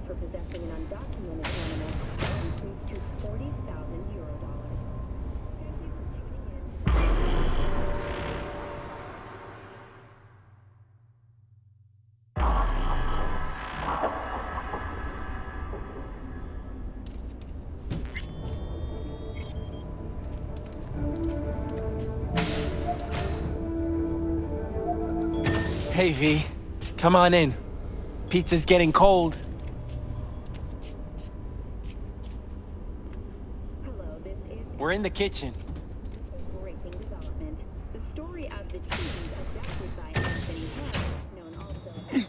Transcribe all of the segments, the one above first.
for possessing an undocumented animal will increase to 40,000 euro dollars. Thank you for tuning in. Hey, V. Come on in. Pizza's getting cold. Hello, this is We're in the kitchen. breaking development. The story of the cheese adapted by Anthony Harris, known also as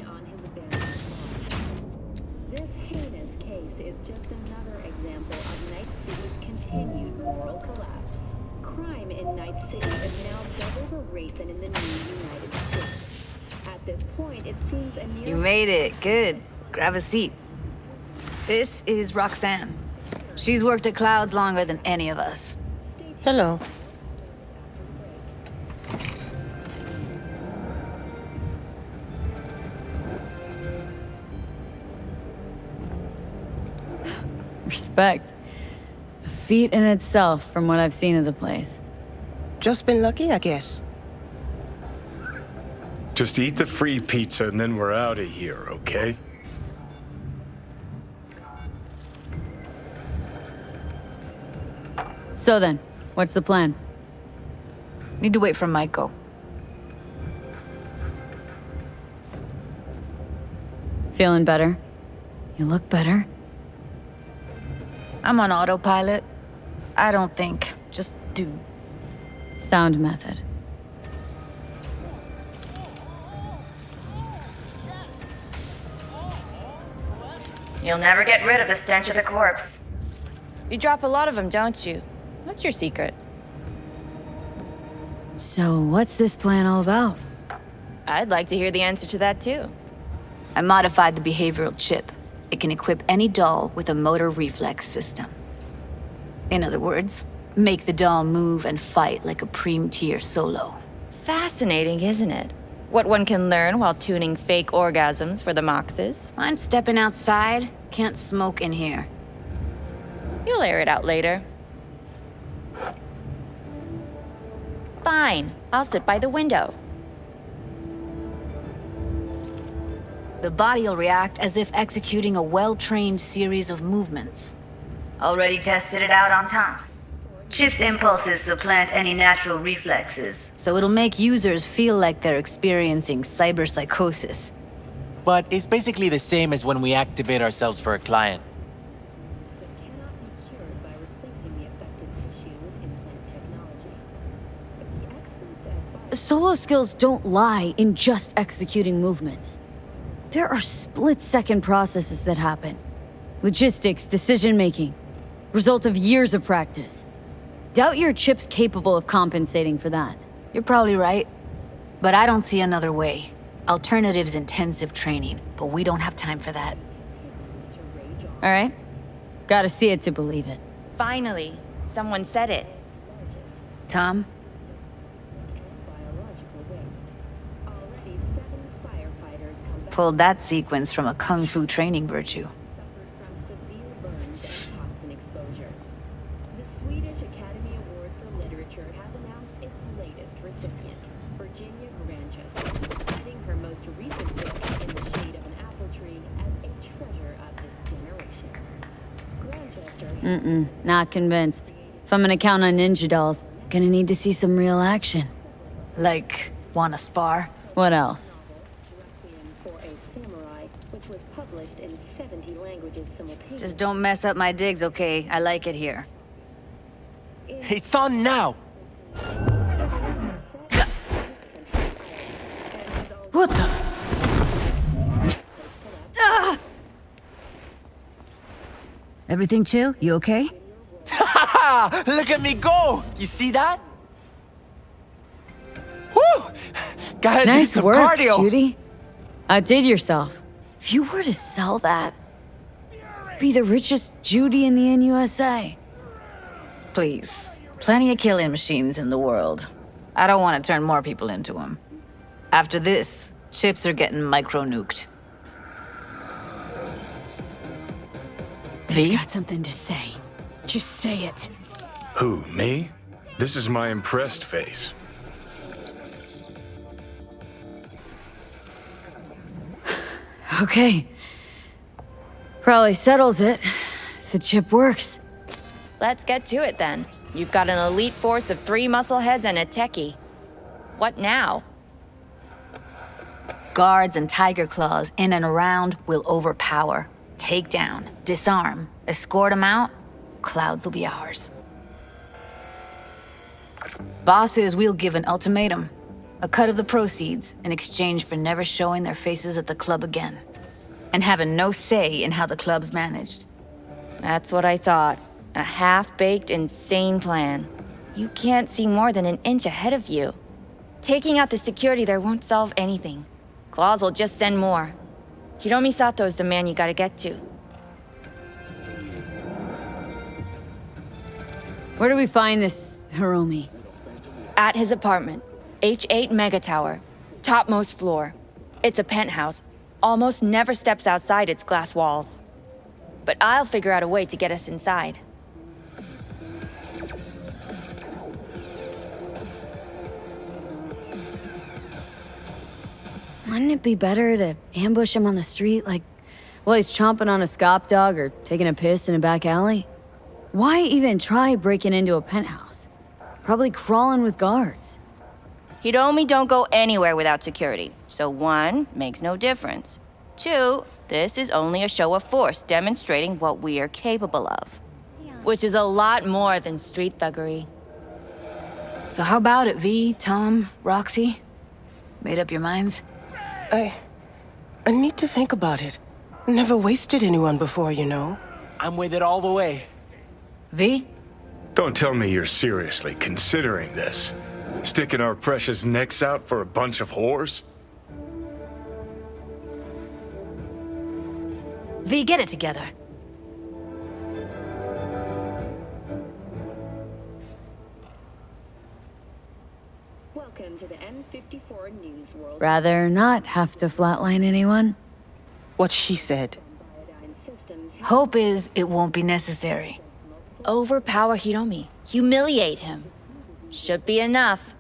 on his abandoned farm. This heinous case is just another example of Night City's continued moral collapse. Crime in Night City is now double the rate than in the new United States. At this point, it seems a mere... You made it. Good. Grab a seat. This is Roxanne. She's worked at Clouds longer than any of us. Hello. Respect. A feat in itself from what I've seen of the place. Just been lucky, I guess. Just eat the free pizza and then we're out of here, okay? So then, what's the plan? Need to wait for Maiko. Feeling better? You look better. I'm on autopilot. I don't think. Just do. Sound method. You'll never get rid of the stench of the corpse. You drop a lot of them, don't you? What's your secret? So what's this plan all about? I'd like to hear the answer to that, too. I modified the behavioral chip. It can equip any doll with a motor reflex system. In other words, make the doll move and fight like a Prime-tier solo. Fascinating, isn't it? What one can learn while tuning fake orgasms for the Moxes. Mind stepping outside? Can't smoke in here. You'll air it out later. Fine, I'll sit by the window. The body'll react as if executing a well-trained series of movements. Already tested it out on Tom. Chip's impulses supplant any natural reflexes, so it'll make users feel like they're experiencing cyberpsychosis. But it's basically the same as when we activate ourselves for a client. But cannot be cured by replacing the affected tissue with implant technology. But the experts at Bout Solo skills don't lie in just executing movements. There are split-second processes that happen. Logistics, decision-making. Result of years of practice. Doubt your chip's capable of compensating for that. You're probably right, but I don't see another way. Alternatives intensive training, but we don't have time for that. continues to rage on. All right? Gotta see it to believe it. Finally, someone said it. Tom? Biological waste. Already 7 firefighters come back Pulled that sequence from a kung fu training virtue. suffered from severe burns and toxin exposure. The Swedish Academy Award for Literature has announced its latest recipient, Virginia Grandchester, citing her most recent book, In the Shade of an Apple Tree, as a treasure of this generation. Grandchester Not convinced. If I'm gonna count on ninja dolls, gonna need to see some real action. Like, wanna spar? What else? Requiem for a Samurai, which was published in 70 languages simultaneously. Just don't mess up my digs, okay? I like it here. It's on now! Everything chill? You okay? Ha! Look at me go! You see that? Woo! Gotta do Nice some work, cardio. Judy. Outdid yourself. If you were to sell that, be the richest Judy in the NUSA. Please. Plenty of killing machines in the world. I don't want to turn more people into them. After this, chips are getting micro-nuked. V? Got something to say. Just say it. Who, me? This is my impressed face. Okay. Probably settles it. The chip works. Let's get to it then. You've got an elite force of 3 muscleheads and a techie. What now? Guards and tiger claws in and around will overpower. Take down, disarm, escort them out. Clouds will be ours. Bosses, we'll give an ultimatum. A cut of the proceeds in exchange for never showing their faces at the club again. And having no say in how the club's managed. That's what I thought. A half-baked, insane plan. You can't see more than an inch ahead of you. Taking out the security there won't solve anything. Claws will just send more. Hiromi Sato's the man you gotta get to. Where do we find this Hiromi? At his apartment. H8 Mega Tower. Topmost floor. It's a penthouse. Almost never steps outside its glass walls. But I'll figure out a way to get us inside. Wouldn't it be better to ambush him on the street, like while he's chomping on a scop dog or taking a piss in a back alley? Why even try breaking into a penthouse? Probably crawling with guards. Hiromi don't go anywhere without security. So 1, makes no difference. 2, this is only a show of force demonstrating what we are capable of. Which is a lot more than street thuggery. So how about it, V, Tom, Roxy? Made up your minds? I need to think about it. Never wasted anyone before, you know. I'm with it all the way. V? Don't tell me you're seriously considering this. Sticking our precious necks out for a bunch of whores? V, get it together. Welcome to the M54 News World. Rather not have to flatline anyone. What she said. Iodine systems Hope is it won't be necessary. Overpower Hiromi. Humiliate him. Should be enough.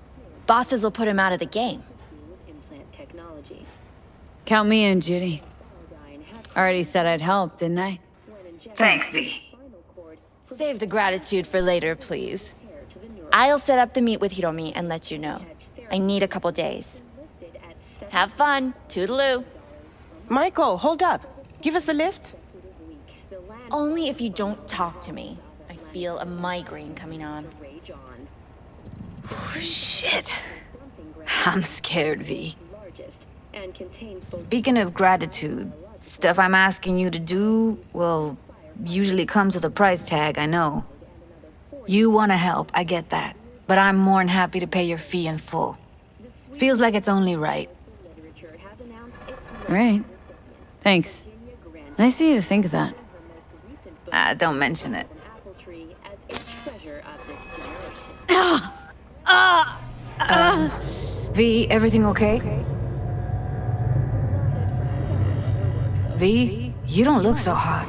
Bosses will put him out of the game. implant technology. Count me in, Judy. Iodine has Already said I'd help, didn't I? when injected Thanks, V. spinal cord Save the gratitude for later, please. hair to the neural I'll set up the meet with Hiromi and let you know. I need a couple days. lifted at 7 Have fun. Toodaloo. Michael, hold up. Give us a lift. a week. The land Only if you don't talk to me. I feel a migraine coming on. rage on. Shit. I'm scared, V. Largest and contains both Speaking of gratitude, stuff I'm asking you to do, well, usually comes with a price tag, I know. You want to help, I get that. But I'm more than happy to pay your fee in full. Feels like it's only right. literature has announced its All right. Thanks. Nice of you to think of that. Don't mention it. apple tree as a treasure of this generation. V, everything okay? V, you don't look so hot.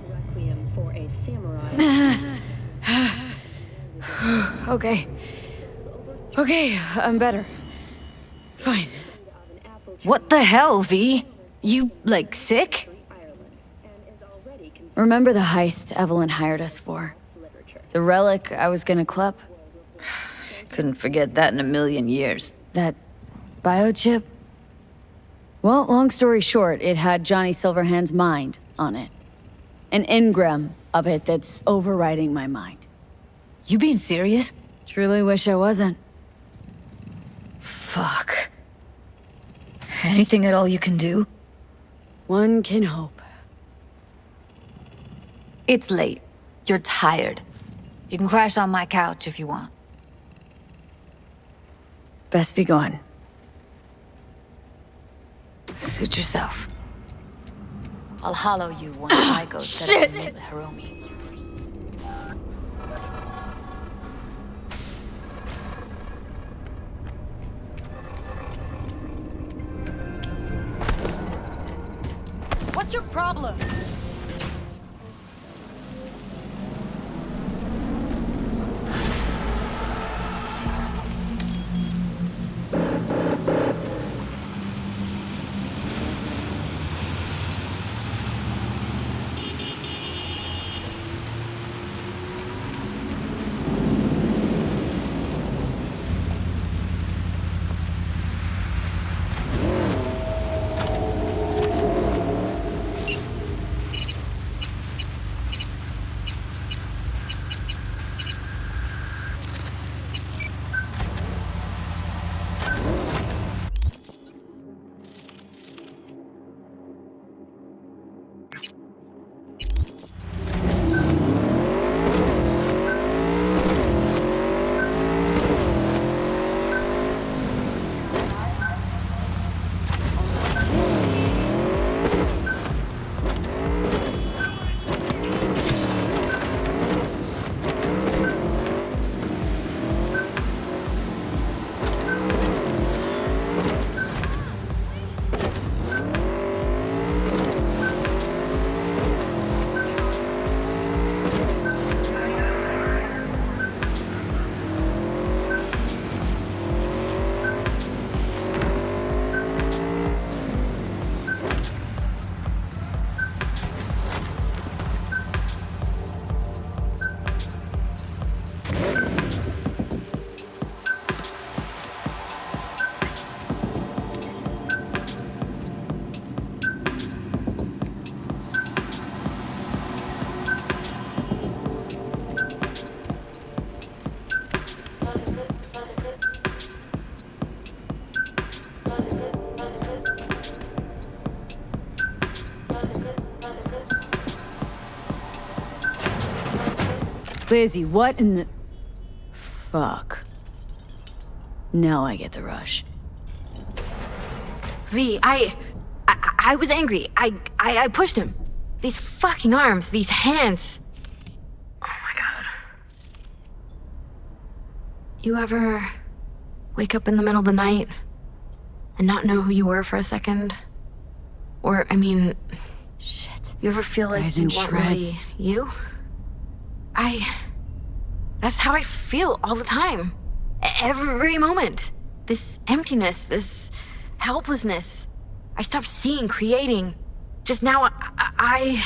Requiem for a samurai. Okay. Okay, I'm better. Fine. What the hell, V? You, like, sick? Ireland and is already considered Remember the heist Evelyn hired us for? literature. The relic I was gonna clip? Couldn't forget that in a million years. That biochip? Well, long story short, it had Johnny Silverhand's mind on it. An engram of it that's overriding my mind. You being serious? Truly wish I wasn't. Fuck. Anything at all you can do? One can hope. It's late. You're tired. You can crash on my couch if you want. Best be gone. Suit yourself. I'll hollow you once I go set up with Hiromi. What's your problem? Lizzie, what in the... Fuck. Now I get the rush. V, I was angry. I pushed him. These fucking arms, these hands. Oh my god. You ever wake up in the middle of the night and not know who you were for a second? Or, I mean... Shit. You ever feel like Eyes you in weren't shreds. really you? That's how I feel all the time. Every moment. This emptiness, this helplessness. I stopped seeing, creating. Just now, I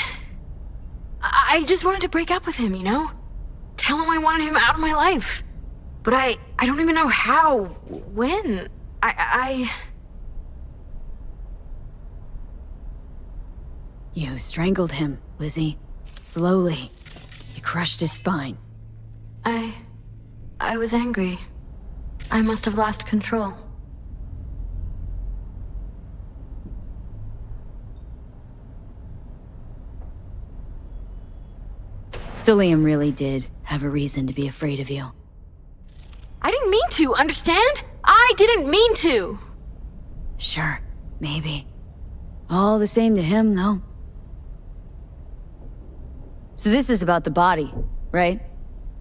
just wanted to break up with him, you know? Tell him I wanted him out of my life. But I don't even know how, when. You strangled him, Lizzie. Slowly. You crushed his spine. I was angry. I must have lost control. So Liam really did have a reason to be afraid of you. I didn't mean to, understand? I didn't mean to! Sure, maybe. All the same to him, though. So this is about the body, right?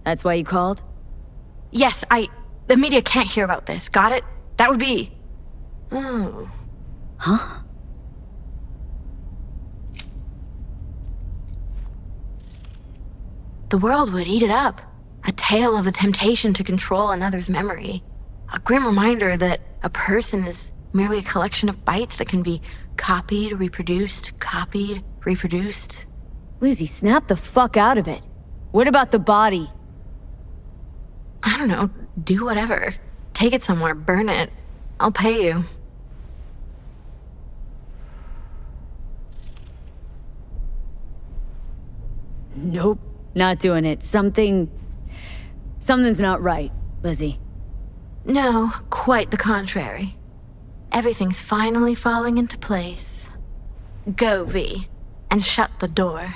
That's why you called? Yes, the media can't hear about this, got it? That would be... Oh. Huh? The world would eat it up. A tale of the temptation to control another's memory. A grim reminder that a person is merely a collection of bytes that can be copied, reproduced. Lizzie, snap the fuck out of it. What about the body? I don't know, do whatever. Take it somewhere, burn it. I'll pay you. Nope, not doing it. Something's not right, Lizzie. No, quite the contrary. Everything's finally falling into place. Go, V, and shut the door.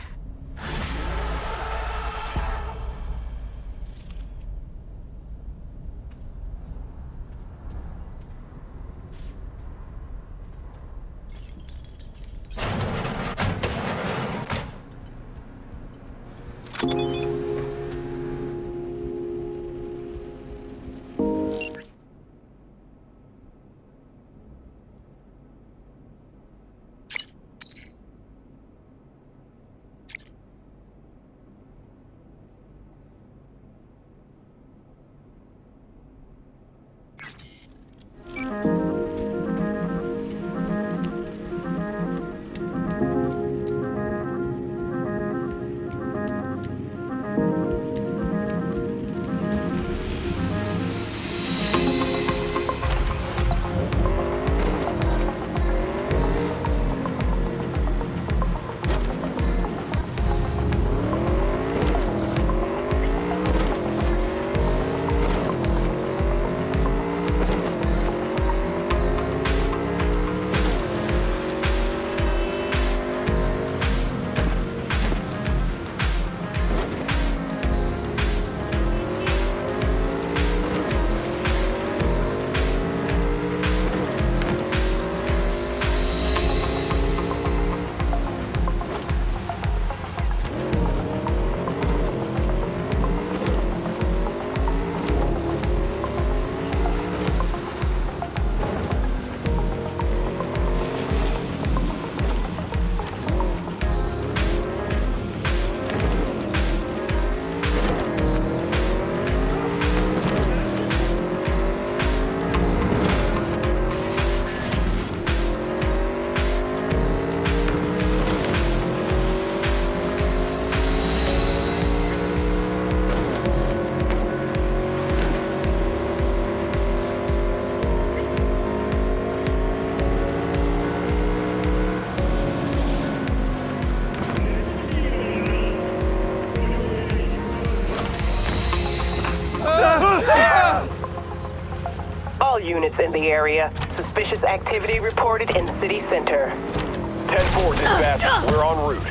All units in the area. Suspicious activity reported in city center. 10-4, dispatch. We're en route.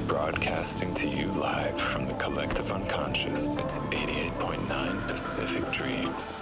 Broadcasting to you live from the collective unconscious, it's 88.9 Pacific Dreams.